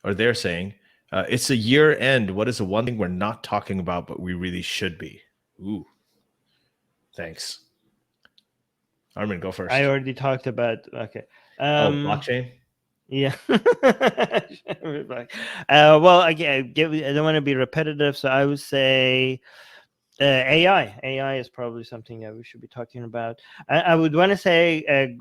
or they're saying, it's a year end. What is the one thing we're not talking about, but we really should be? Ooh, thanks. Armin, go first. I already talked about, okay. Blockchain? Yeah. Well, again, I don't want to be repetitive, so I would say AI. AI is probably something that we should be talking about. I would want to say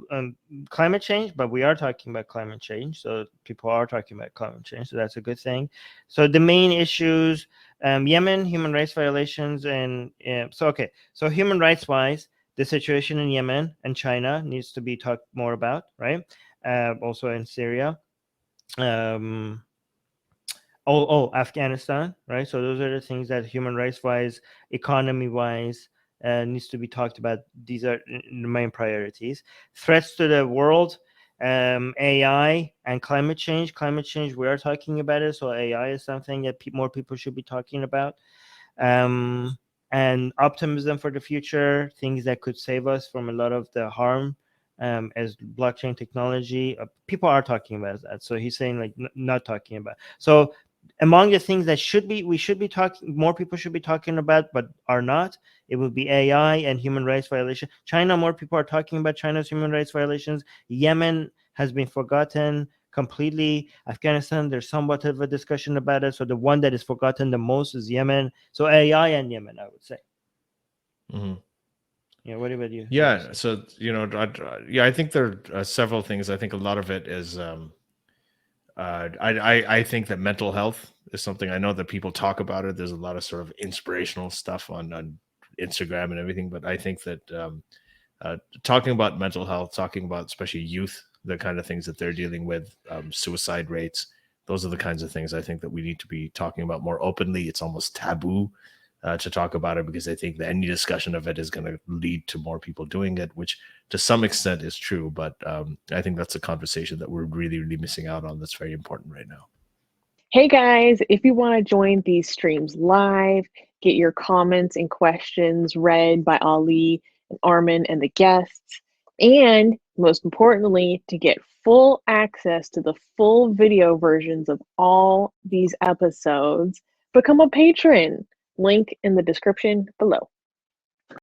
climate change, but we are talking about climate change, so people are talking about climate change, so that's a good thing. So the main issues, Yemen, human rights violations, and so human rights wise, the situation in Yemen and China needs to be talked more about, right? Also in Syria. Afghanistan, right? So those are the things that human rights wise, economy wise, needs to be talked about. These are the main priorities. Threats to the world, AI and climate change. Climate change, we are talking about it, so AI is something that more people should be talking about. And optimism for the future, things that could save us from a lot of the harm, as blockchain technology. People are talking about that. So he's saying like not talking about. So among the things that we should be talking, more people should be talking about, but are not, it would be AI and human rights violation. China, more people are talking about China's human rights violations. Yemen has been forgotten completely. Afghanistan, there's somewhat of a discussion about it. So the one that is forgotten the most is Yemen. So AI and Yemen, I would say. Mm-hmm. Yeah, what about you? Yeah, so I think there are several things. I think a lot of it is I think that mental health is something. I know that people talk about it. There's a lot of sort of inspirational stuff on Instagram and everything, but I think that talking about mental health, talking about especially youth, the kind of things that they're dealing with, suicide rates, those are the kinds of things I think that we need to be talking about more openly. It's almost taboo to talk about it, because I think that any discussion of it is going to lead to more people doing it, which to some extent is true. But I think that's a conversation that we're really, really missing out on. That's very important right now. Hey guys, if you want to join these streams live, get your comments and questions read by Ali and Armin and the guests, and most importantly, to get full access to the full video versions of all these episodes, become a patron. Link in the description below.